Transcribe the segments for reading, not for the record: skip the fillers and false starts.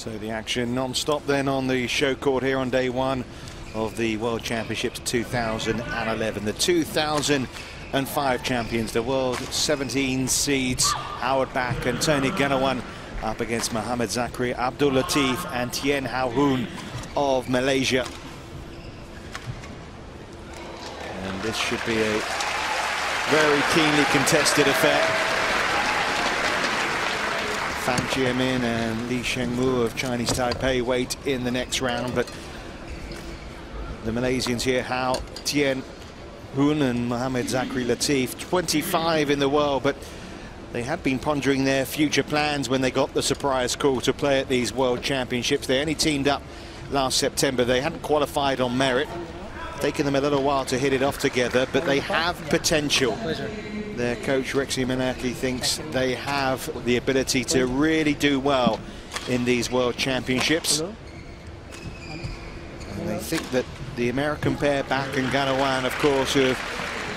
So the action non-stop then on the show court here on day one of the World Championships 2011. The 2005 champions, the world 17 seeds, Howard Back and Tony Gunawan up against Mohammad Zakry, Abdul Latif and Tien Hao Hoon of Malaysia. And this should be a very keenly contested affair. Fan Jiamin and Li Shengmu of Chinese Taipei wait in the next round, but the Malaysians here, Hao, Tien Hoon and Mohammad Zakry Latif, 25 in the world, but they had been pondering their future plans when they got the surprise call to play at these World Championships. They only teamed up last September. They hadn't qualified on merit. Taken them a little while to hit it off together, but they have potential. Their coach Rexy Manaki thinks they have the ability to really do well in these World Championships. And they think that the American pair, Back and Gunawan, of course, who have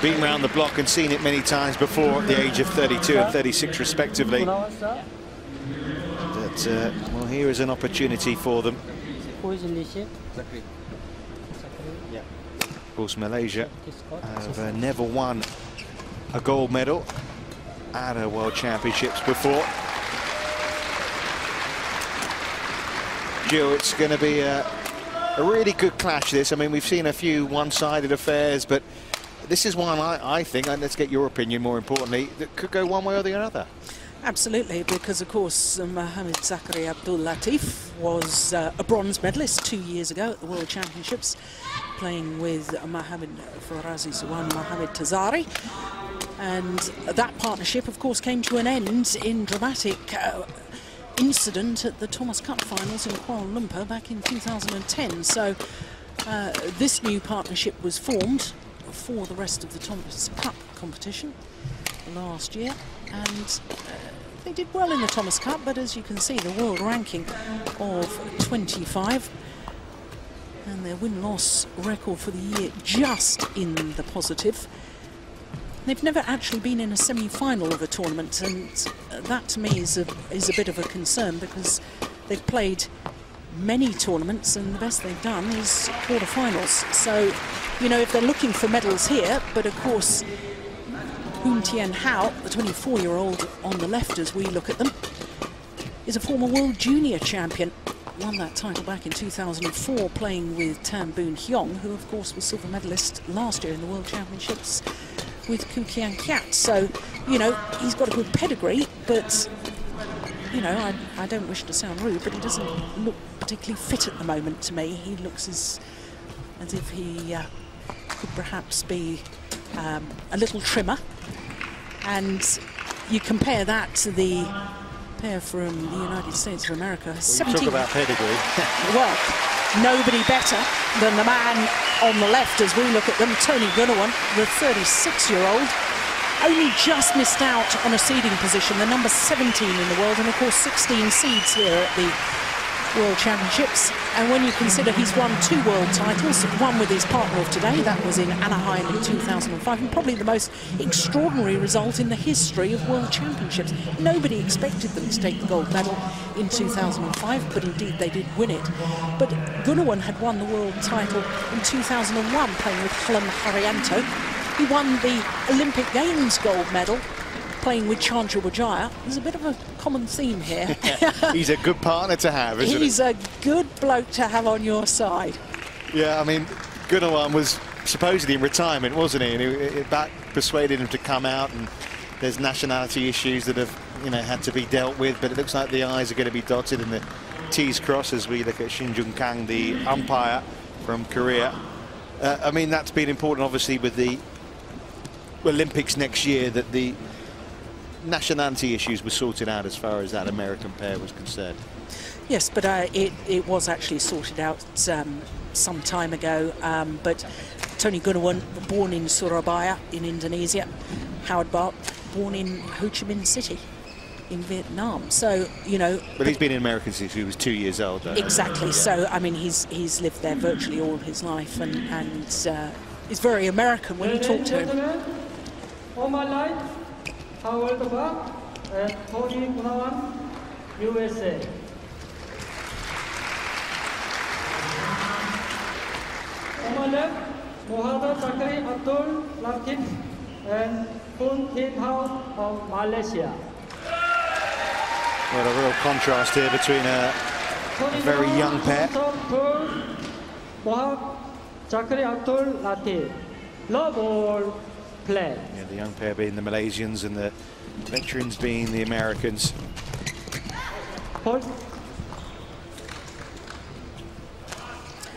been round the block and seen it many times before at the age of 32 and 36 respectively. But, well, here is an opportunity for them. Of course, Malaysia have never won a gold medal at a World Championships before. Jill, it's going to be a really good clash, this. I mean, we've seen a few one-sided affairs, but this is one I think, and let's get your opinion more importantly, that could go one way or the other. Absolutely, because of course Mohammad Zakry Abdul Latif was a bronze medalist 2 years ago at the World Championships, playing with Mohammad Farazi Suwan, Mohammad Tazari, and that partnership of course came to an end in dramatic incident at the Thomas Cup finals in Kuala Lumpur back in 2010. So this new partnership was formed for the rest of the Thomas Cup competition last year, and they did well in the Thomas Cup, but as you can see, the world ranking of 25 and their win-loss record for the year just in the positive. They've never actually been in a semi-final of a tournament, and that to me is a bit of a concern, because they've played many tournaments and the best they've done is quarterfinals. So, you know, if they're looking for medals here, but of course Hoon Tien Hao, the 24-year-old on the left as we look at them, is a former world junior champion. Won that title back in 2004 playing with Tan Boon Hyong, who of course was silver medalist last year in the World Championships with Koo Kian Kiat. So, you know, he's got a good pedigree, but, you know, I don't wish to sound rude, but he doesn't look particularly fit at the moment to me. He looks as if he could perhaps be a little trimmer. And you compare that to the pair from the United States of America. 17. Talk about pedigree. Well, nobody better than the man on the left as we look at them, Tony Gunawan, the 36-year-old. Only just missed out on a seeding position, the number 17 in the world, and of course 16 seeds here at the World Championships. And when you consider he's won 2 world titles, one with his partner of today, that was in Anaheim in 2005, and probably the most extraordinary result in the history of World Championships. Nobody expected them to take the gold medal in 2005, but indeed they did win it. But Gunawan had won the world title in 2001 playing with Helen Haryanto. He won the Olympic Games gold medal playing with Chandra Wijaya. There's a bit of a common theme here. He's a good partner to have, isn't he? He's a good bloke to have on your side. Yeah, I mean, Gunawan was supposedly in retirement, wasn't he? And Back persuaded him to come out, and there's nationality issues that have, you know, had to be dealt with, but it looks like the I's are going to be dotted and the T's crossed as we look at Shin Jung Kang, the umpire from Korea. I mean, that's been important, obviously, with the Olympics next year, that the nationality issues were sorted out as far as that American pair was concerned. Yes, but it was actually sorted out some time ago. But Tony Gunawan, born in Surabaya in Indonesia, Howard Back, born in Ho Chi Minh City in Vietnam. So, you know. But he's been in America since he was 2 years old. Exactly. So, I mean, he's lived there virtually all his life, and is very American when you talk to him. All my life, Howard Back and Tony Gunawan, USA. On my left, Mohd, Zakry, Abdul, Lat.flv, and Khun Thiên Thao of Malaysia. Well, a real contrast here between a very young pair. Mohd, Zakry, Abdul, Lat.flv. Love ball play. Yeah, the young pair being the Malaysians and the veterans being the Americans. Point.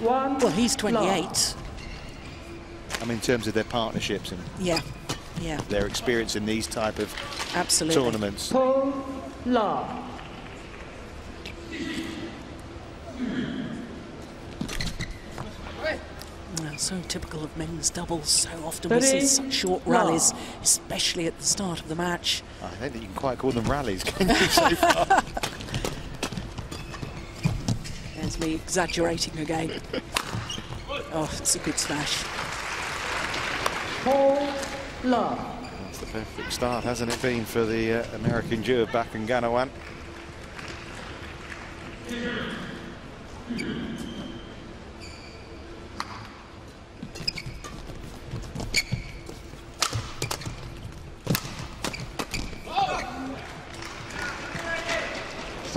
Well, he's 28. I mean, in terms of their partnerships and Yeah. their experience in these type of Absolutely. tournaments. Pull love. So typical of men's doubles. So often we see such short rallies, especially at the start of the match. I don't think you can quite call them rallies, can you, so far? There's me exaggerating again. Oh, it's a good smash. Pull love. That's the perfect start, hasn't it been, for the American duo of Bak and Ganawan?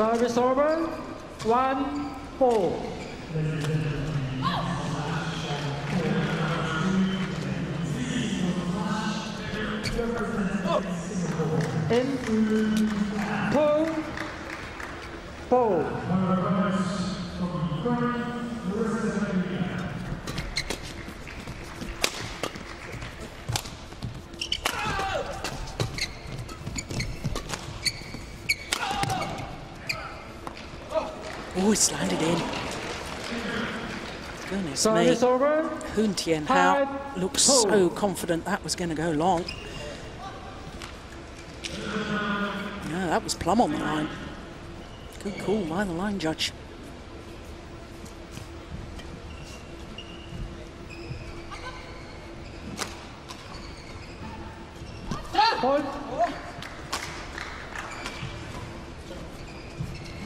Service over. 1-4. In 2-4. Oh, it's landed in. Goodness me. Service over. Khun Thiên Thao looks so confident that was going to go long. No, that was plumb on the line. Good call by the line judge. Point.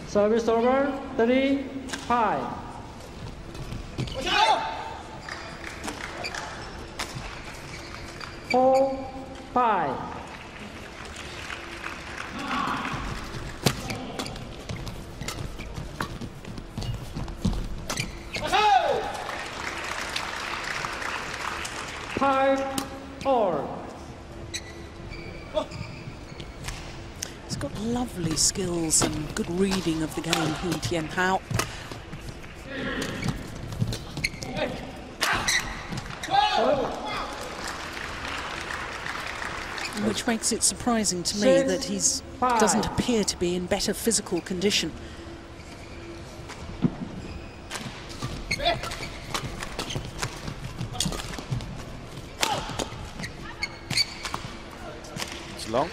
Service over. 3-5. Four, 5. Five-all. He's got lovely skills and good reading of the game, Khun Thiên Thao. Which makes it surprising to me that he doesn't appear to be in better physical condition. It's long.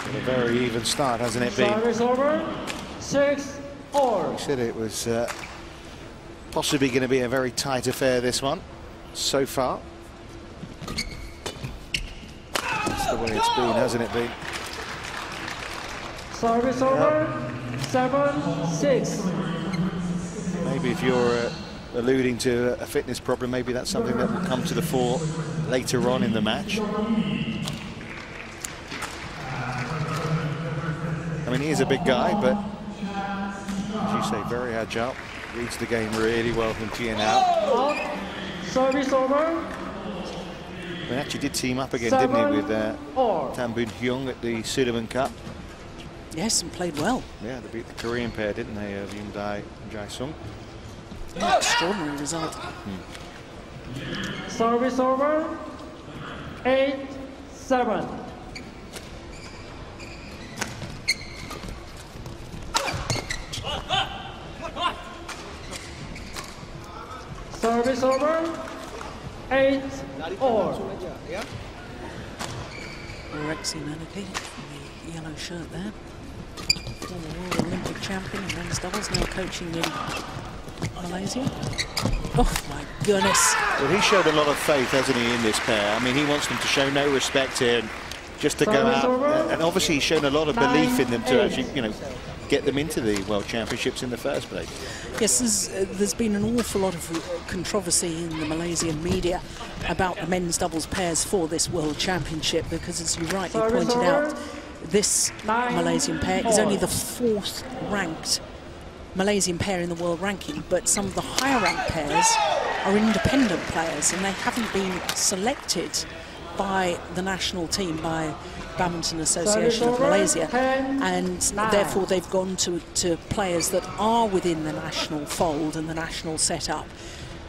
But a very even start, hasn't it been? Service over. 6-all. We said it was possibly going to be a very tight affair, this one, so far. That's the way it's been, hasn't it been? Service over. 7-6. Maybe if you're alluding to a fitness problem, maybe that's something that will come to the fore later on in the match. I mean, he is a big guy, but as you say, very agile. Reads the game really well from Thiên Thao. Service over. They actually did team up again, didn't he, with Tan Boon Hyung at the Sudirman Cup. Yes, and played well. Yeah, they beat the Korean pair, didn't they, of Yoon Dae and Jae Sung. Extraordinary result. Service over. 8-7. Service over. 8-all. Rexy Manaki, the yellow shirt there. Former World Olympic champion in men's doubles, now coaching in Malaysia. Oh my goodness. Well, he showed a lot of faith, hasn't he, in this pair? I mean, he wants them to show no respect here and just to go out. And obviously he's shown a lot of belief in them to actually, you know, get them into the World Championships in the first place. Yes, there's been an awful lot of controversy in the Malaysian media about the men's doubles pairs for this World Championship, because, as you rightly pointed out, this Malaysian pair is only the 4th ranked Malaysian pair in the world ranking, but some of the higher ranked pairs are independent players, and they haven't been selected by the national team, by Badminton Association of Malaysia, and therefore they've gone to players that are within the national fold and the national setup.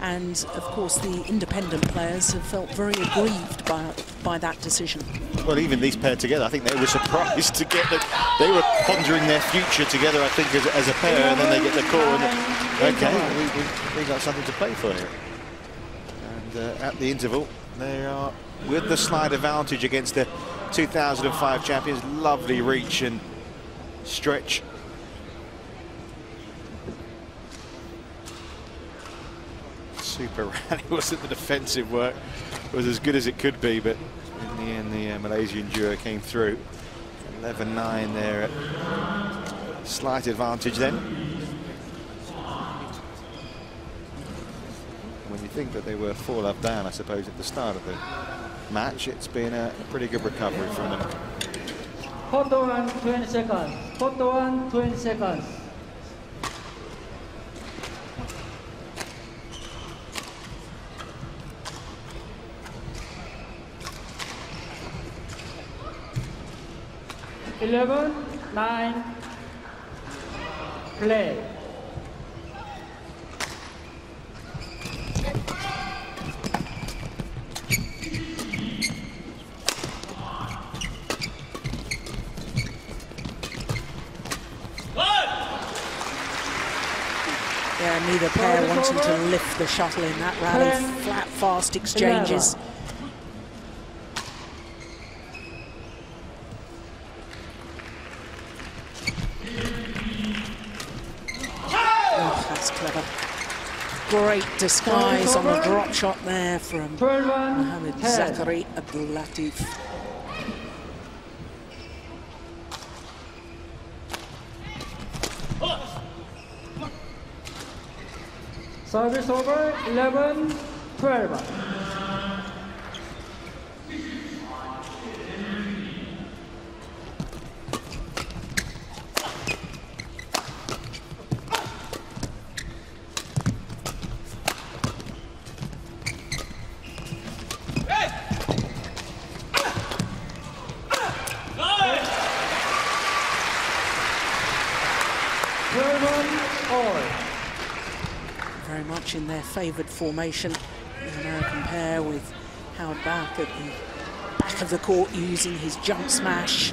And of course the independent players have felt very aggrieved by that decision. Well, even these paired together, I think they were surprised to get that. They were pondering their future together, I think, as a pair, and then they get the call and okay, we got something to play for here. And at the interval, they are with the slight advantage against the 2005 champions. Lovely reach and stretch. Super rally. Wasn't the defensive work was as good as it could be, but in the end the Malaysian duo came through. 11-9 there at slight advantage then. When you think that they were 4-love down, I suppose, at the start of the match, it's been a pretty good recovery from them. Photo 1, 20 seconds. Photo 1, 20 seconds. Eleven, 9, play. Yeah, neither pair wanting to lift the shuttle in that rally. Flat, fast exchanges. Oh, that's clever. Great disguise on the drop shot there from Mohammed Zakry Abdul. Service over, 11, 12. Very much in their favoured formation, the American pair, with Howard back at the back of the court using his jump smash,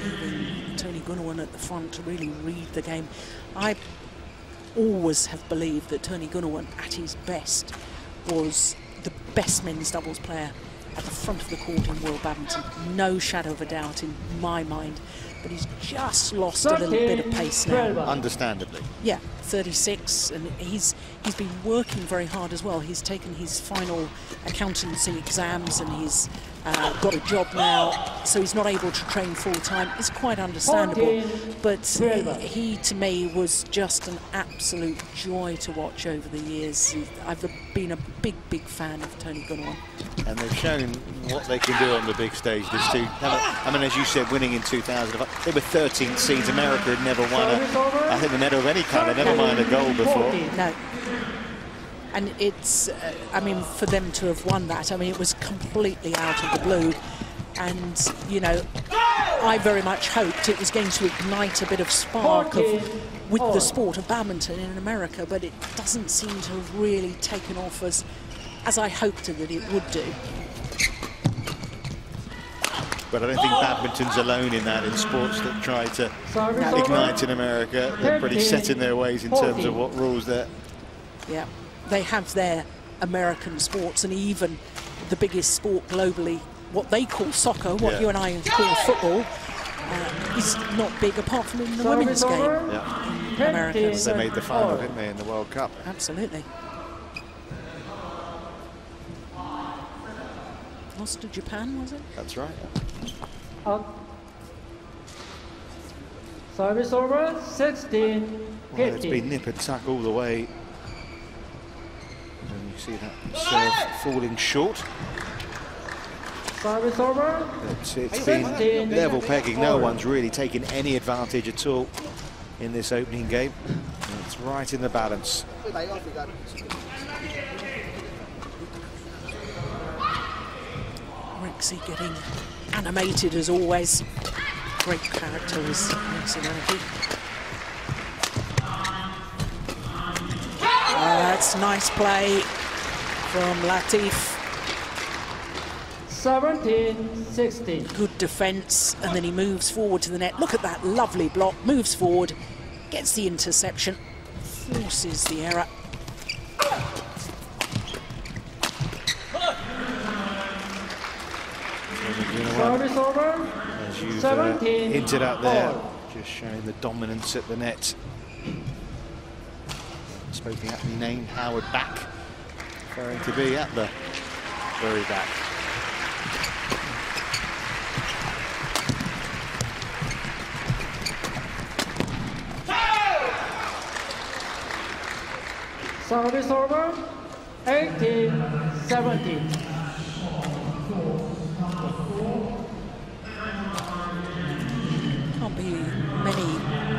leaving Tony Gunawan at the front to really read the game. I always have believed that Tony Gunawan at his best was the best men's doubles player at the front of the court in world badminton, no shadow of a doubt in my mind, but he's just lost a little bit of pace now. Understandably. Yeah, 36, and he's been working very hard as well. He's taken his final accountancy exams and he's got a job now, so he's not able to train full-time. It's quite understandable, but he, to me, was just an absolute joy to watch over the years. I've been a big, big fan of Tony Gunawan. And they've shown what they can do on the big stage, this team. I mean, as you said, winning in 2005, they were 13th seeds. America had never won I think, a medal of any kind. They'd never won a gold before. No. And it's, I mean, for them to have won that, I mean, it was completely out of the blue. And, you know, I very much hoped it was going to ignite a bit of spark with the sport of badminton in America, but it doesn't seem to have really taken off as I hoped that it would do. But I don't think badminton's alone in that. In sports that try to ignite in America, they're pretty set in their ways in terms of what rules there. Yeah, they have their American sports, and even the biggest sport globally, what they call soccer, what you and I call football, is not big apart from in the women's game in America. So they made the final, didn't they, in the World Cup? Absolutely. Lost to Japan, was it? That's right. Service over, 16, 15. Well, it's been nip and tuck all the way. And you see that serve falling short. Service over. It's been level pegging. No one's really taken any advantage at all in this opening game. It's right in the balance. Rexy getting animated as always. Great character is Rexy. That's nice play from Latif. 17-16. Good defence, and then he moves forward to the net. Look at that lovely block. Moves forward, gets the interception, forces the error. Service over. As you've 17 hinted at there, all. just showing the dominance at the net. Supposed to be named Howard back, referring to be at the very back. Service over, 18-17. Can't be many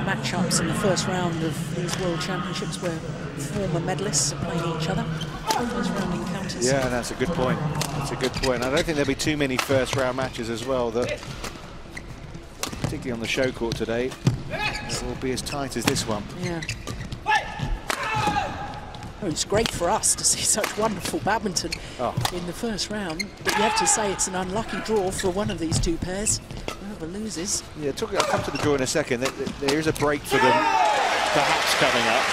matchups in the first round of these World Championships where former medalists are playing each other. First round encounters. Yeah, that's a good point. That's a good point. I don't think there'll be too many first round matches as well, that, particularly on the show court today, it will be as tight as this one. Yeah. Oh, it's great for us to see such wonderful badminton in the first round, but you have to say it's an unlucky draw for one of these two pairs. Whoever loses. Yeah, I'll come to the draw in a second. There is a break for them, perhaps, coming up.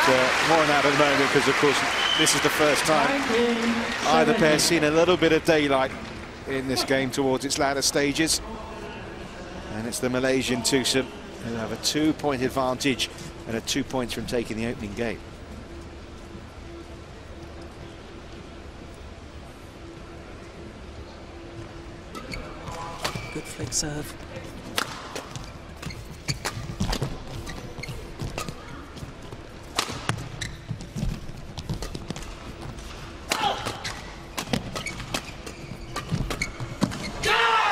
But more on that at the moment, because of course this is the first time either pair's seen a little bit of daylight in this game towards its latter stages. And it's the Malaysian twosome who have a 2-point advantage and are 2 points from taking the opening game. Good flick serve.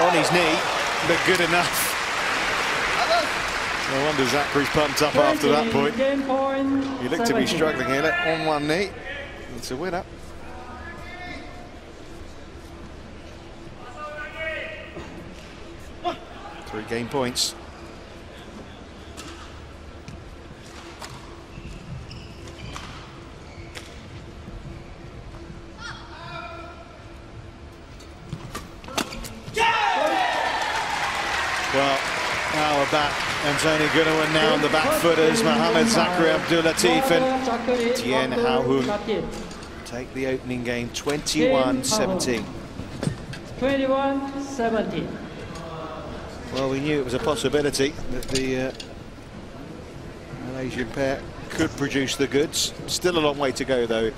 On his knee, but good enough. No wonder Zakry's pumped up after that point. He looked to be struggling here on one knee. It's a winner. Three game points. Well, now we're back. Anthony Gunawan now on the back footers. Mohammed Zakry, Abdul and Tien Hao Hun take the opening game 21-17. 21-17. Well, we knew it was a possibility that the Malaysian pair could produce the goods. Still a long way to go, though,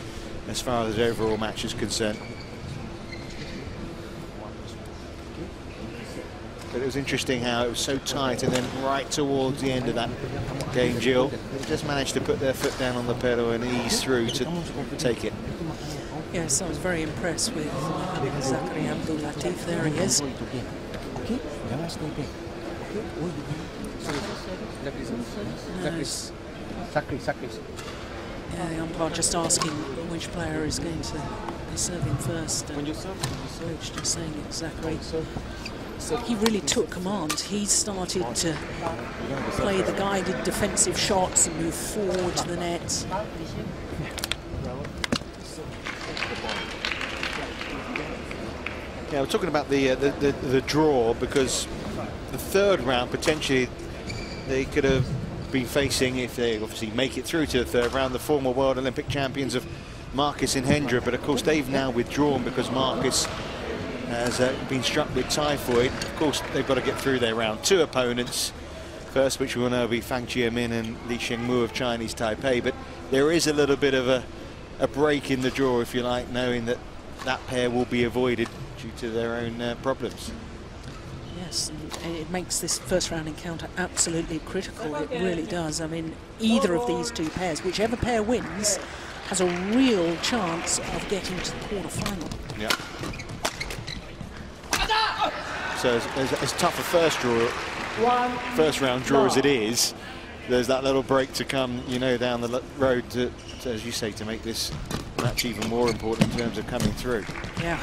as far as the overall match is concerned. But it was interesting how it was so tight, and then right towards the end of that game, Jill, they just managed to put their foot down on the pedal and ease through to take it. Yes, I was very impressed with Zakry Abdul Latif. There he is. Nice. Yeah, the umpire just asking which player is going to be serving first. Coach just saying it's Zakry. He really took command. He started to play the guided defensive shots and move forward to the net. Yeah, we're talking about the draw, because the third round potentially they could have been facing, if they obviously make it through to the third round, the former World Olympic champions of Marcus and Hendra, but of course they've now withdrawn because Marcus has been struck with typhoid. Of course, they've got to get through their round. Two opponents, first which will now be Fang Chia-min and Li Shengmu of Chinese Taipei, but there is a little bit of a break in the draw, if you like, knowing that that pair will be avoided due to their own problems. Yes, Yes, and it makes this first round encounter absolutely critical. It really does. I mean, either of these two pairs, whichever pair wins, has a real chance of getting to the quarter-final. Yeah. So as tough a first round draw as it is, there's that little break to come, you know, down the road to, as you say, to make this match even more important in terms of coming through. Yeah.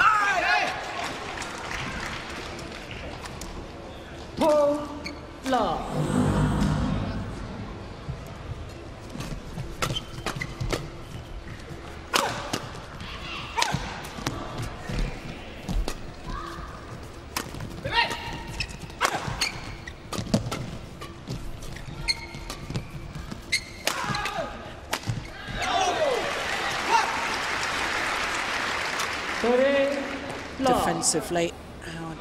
Defensively, Howard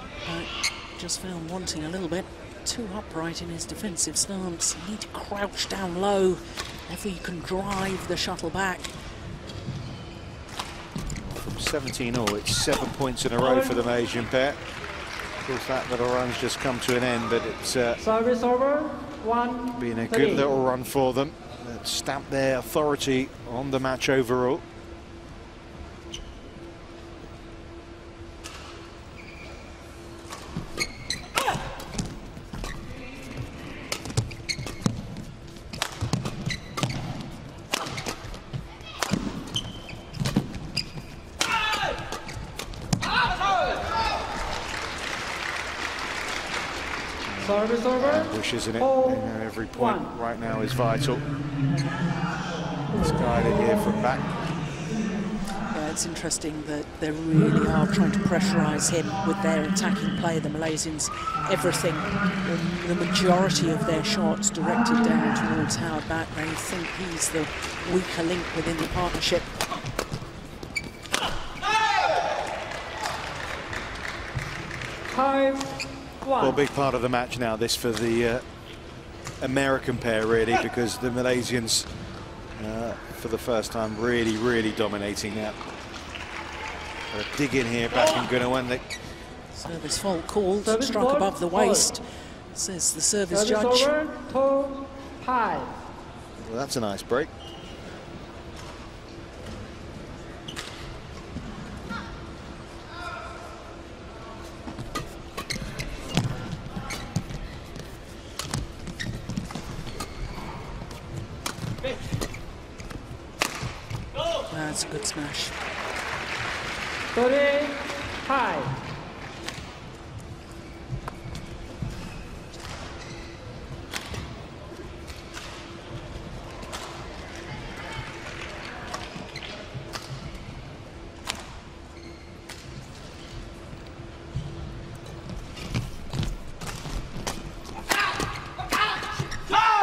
just found wanting a little bit too upright in his defensive stance. You need to crouch down low if you can drive the shuttle back. From 17-all, it's 7 points in a row for the Malaysian pair. Of course, that little run's just come to an end, but it's service over. been a good little run for them. Stamp their authority on the match overall. Service over. Bush, isn't it? You know, every point right now is vital. It's guided here from back. Yeah, it's interesting that they really are trying to pressurise him with their attacking play. The Malaysians, everything, the majority of their shots directed down towards Howard back. They think he's the weaker link within the partnership. Well, a big part of the match now, this for the American pair, really, because the Malaysians, for the first time, really dominating now. Got a dig in here, back in Gunawan. Service fault called, struck above the waist, says the service judge. Well, that's a nice break. That's a good smash. 30 high.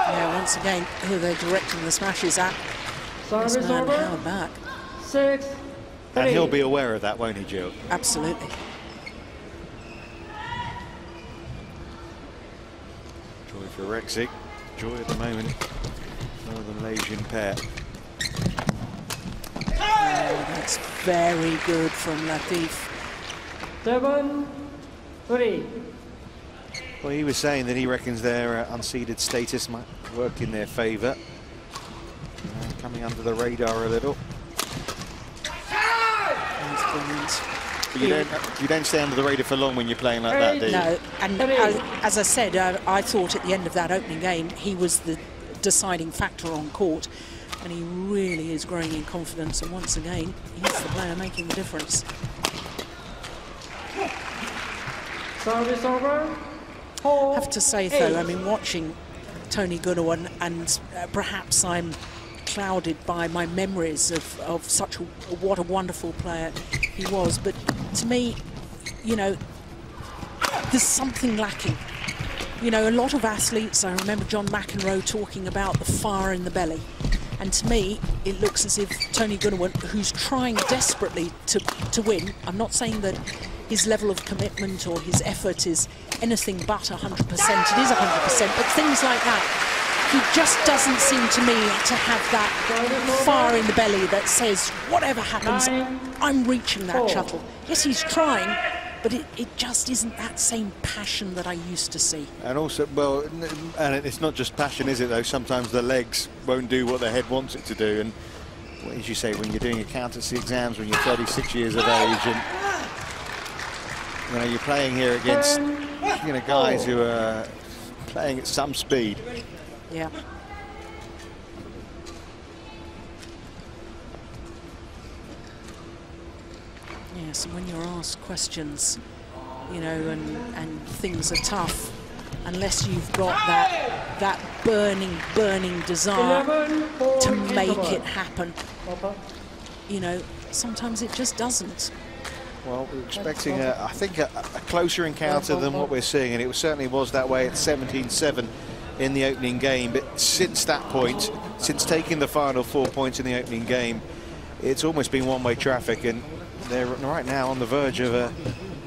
Yeah, once again, who they're directing the smashes at. Service over. Howard back. 6-3. And he'll be aware of that, won't he, Jill? Absolutely. Joy for Rexic. Joy at the moment for the Malaysian pair. Oh, that's very good from Latif. 7-3. Well, he was saying that he reckons their unseeded status might work in their favour. Coming under the radar a little. But you don't stay under the radar for long when you're playing like that, do you? No, and as I said, I thought at the end of that opening game he was the deciding factor on court, and he really is growing in confidence, and once again he's the player making the difference. Service over. I have to say though, I mean, watching Tony Gunawan, and perhaps I'm clouded by my memories of such what a wonderful player he was, but to me, you know, there's something lacking. You know, a lot of athletes, I remember John McEnroe talking about the fire in the belly, and to me it looks as if Tony Gunawan, who's trying desperately to win, I'm not saying that his level of commitment or his effort is anything but 100%, it is 100%, but things like that, he just doesn't seem to me to have that fire in the belly that says, whatever happens, I'm reaching that shuttle. Yes, he's trying, but it just isn't that same passion that I used to see. And also, well, and it's not just passion, is it, though? Sometimes the legs won't do what the head wants it to do. And as you say, when you're doing accountancy exams, when you're 36 years of age, and you know, you're playing here against, you know, guys who are playing at some speed. Yeah. Yes, and when you're asked questions, you know, and things are tough, unless you've got that burning desire to make it happen, you know, sometimes it just doesn't. Well, we're expecting, I think, a closer encounter than what we're seeing, and it certainly was that way at 17-7 in the opening game. But since that point, since taking the final 4 points in the opening game, it's almost been one-way traffic, and they're right now on the verge of a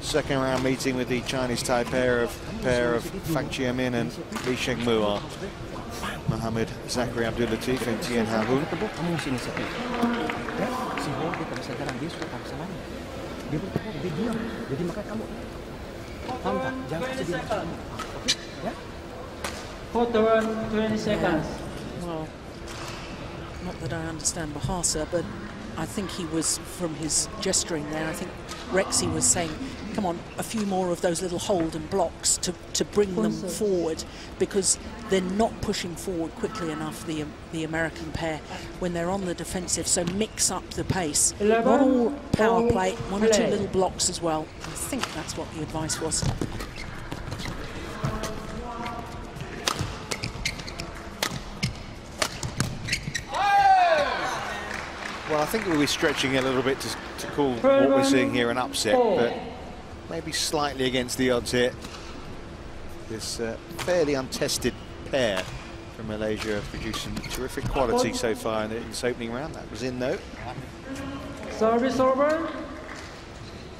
second-round meeting with the Chinese Taipei pair of Fang Chiamin and Li Shengmu, Mohammed Zakry Abdul and Tien Ha Hun. Quarter 20 seconds. Well, not that I understand Bahasa, but I think he was, from his gesturing there, I think Rexy was saying, come on, a few more of those little hold and blocks to bring them forward, because they're not pushing forward quickly enough, the American pair, when they're on the defensive. So mix up the pace. Not all power play, one or two little blocks as well. I think that's what the advice was. Well, I think we'll be stretching a little bit to call what we're seeing here an upset, but maybe slightly against the odds here. This fairly untested pair from Malaysia have produced some terrific quality so far in this opening round. That was in, though. Service over.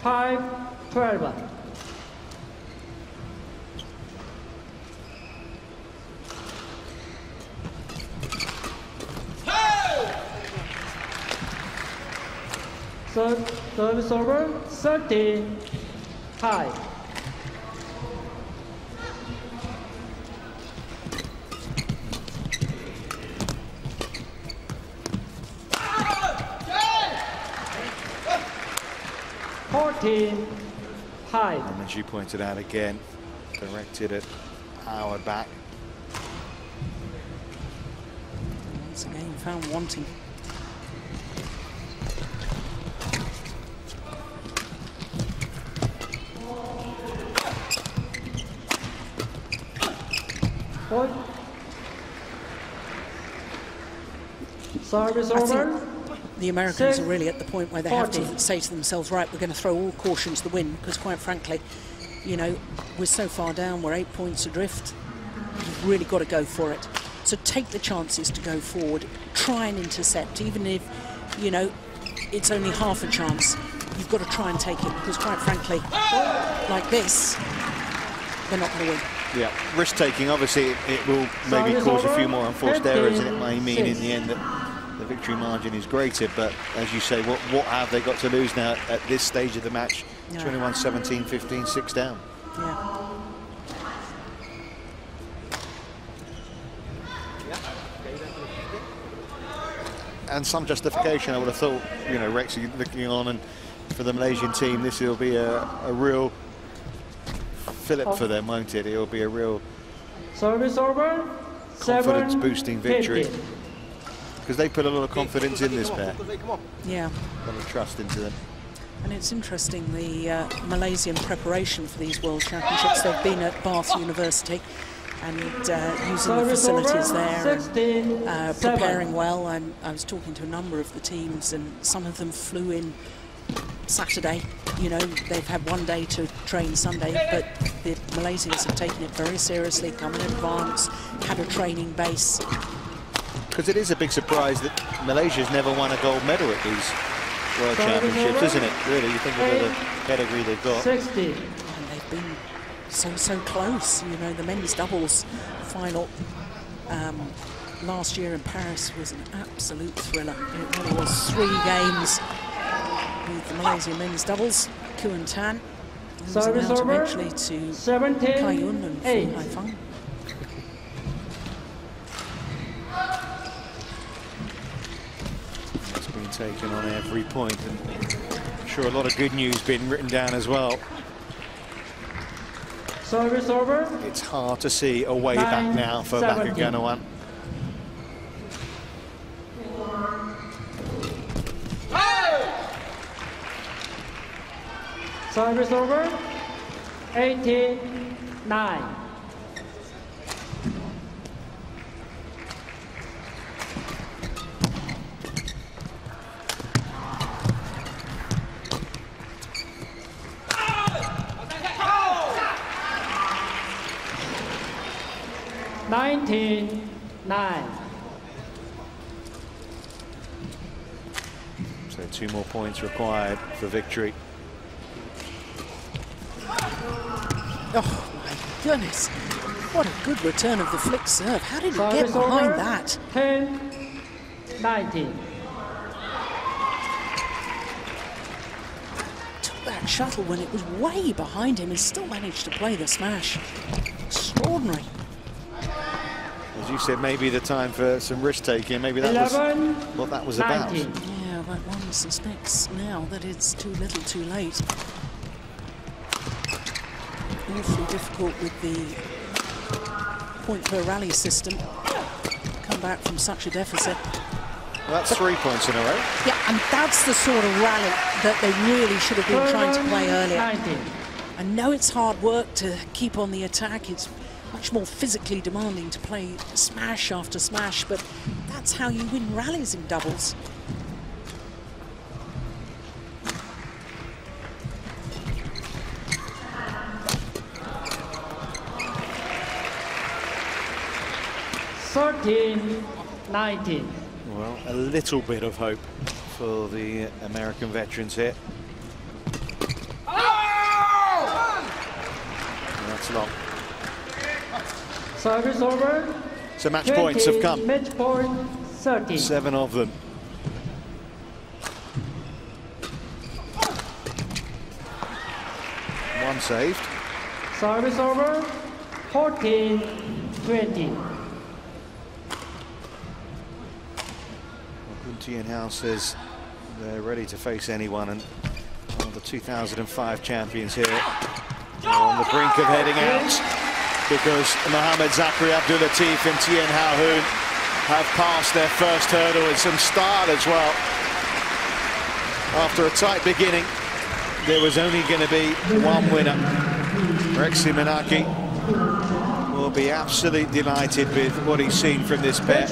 5-12. Service over, 13, high. High. And as you pointed out again, directed at Howard back. Once again, found wanting. Service over. The Americans are really at the point where they have to say to themselves, right, we're going to throw all caution to the wind, because quite frankly, you know, we're so far down, we're 8 points adrift. You've really got to go for it. So take the chances to go forward, try and intercept, even if, you know, it's only half a chance. You've got to try and take it, because quite frankly, like this, they're not going to win. Yeah, risk-taking, obviously, it will maybe cause a few more unforced errors, and it may mean in the end that the victory margin is greater. But as you say, what have they got to lose now at this stage of the match? 21-17, 15, 6 down. Yeah. And some justification, I would have thought, you know, Rexy looking on, and for the Malaysian team, this will be a real fillip for them, won't it? It'll be a real service over, confidence-boosting victory. Because they put a lot of confidence in this pair. Yeah. A lot of trust into them. And it's interesting, the Malaysian preparation for these World Championships. They've been at Bath University and using the facilities there and preparing well. I was talking to a number of the teams, and some of them flew in Saturday. You know, they've had one day to train Sunday, but the Malaysians have taken it very seriously, come in advance, had a training base. Because it is a big surprise that Malaysia's never won a gold medal at these World Championships, isn't it? Really, you think of the pedigree they've got. 60. And they've been so close. You know, the men's doubles final last year in Paris was an absolute thriller. It really was 3 games with the Malaysian men's doubles. Kuan Tan Service over. Eventually to 17, Kayun and 8. Haifeng. It's been taken on every point, and I'm sure a lot of good news been written down as well. Service over. It's hard to see a way back now for Bakaganawan. Service over. 18-9. So 2 more points required for victory. Oh my goodness, what a good return of the flick serve. How did he get Service behind over. that? 10-19. Took that shuttle when it was way behind him and still managed to play the smash. Extraordinary. As you said, maybe the time for some risk taking. Maybe that was what that was about. Yeah, but one suspects now that it's too little too late. Awfully difficult with the point per rally system. Come back from such a deficit. Well, that's 3 points in a row. Yeah, and that's the sort of rally that they really should have been trying to play earlier. 19. I know it's hard work to keep on the attack. It's much more physically demanding to play smash after smash, but that's how you win rallies in doubles. Well, a little bit of hope for the American veterans here. That's long. Service over. So match points have come. Match point 30. 7 of them. One saved. Service over. 14-20. Tianhao says they're ready to face anyone, and the 2005 champions here are on the brink of heading out, because Mohammad Zakry, Abdul and Tianhao Hoon have passed their first hurdle in some style as well. After a tight beginning, there was only going to be one winner. Rexy Manaki will be absolutely delighted with what he's seen from this pair.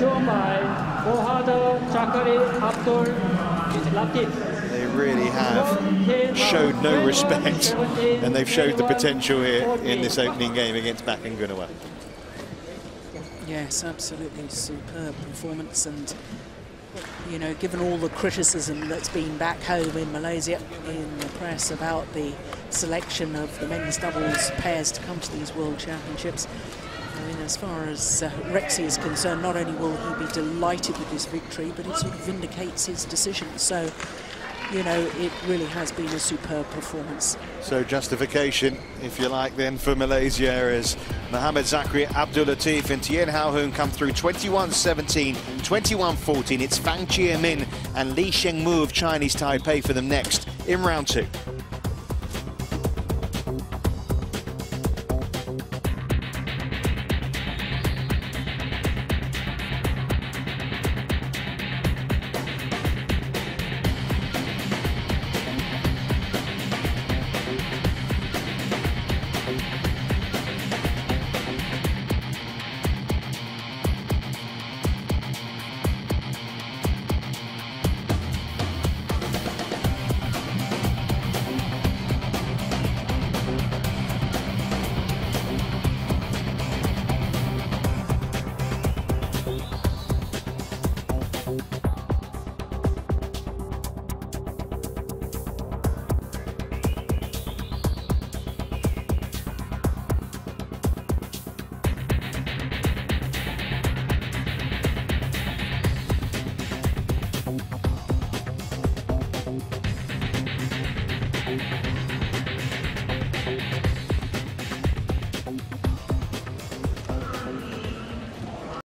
Mohd, Zakry, Abdul, They really have showed no respect, and they've showed the potential here in this opening game against Bakaganawan. Yes, absolutely superb performance, and you know, given all the criticism that's been back home in Malaysia in the press about the selection of the men's doubles pairs to come to these World Championships, I mean, as far as Rexy is concerned, not only will he be delighted with this victory, but it sort of vindicates his decision. So, you know, it really has been a superb performance. So justification, if you like, then for Malaysia, as Mohammad Zakry, Abdul Latif and Tianhao Hoon come through 21-17, 21-14. It's Fang Chia-min and Li Shengmu of Chinese Taipei for them next in round 2.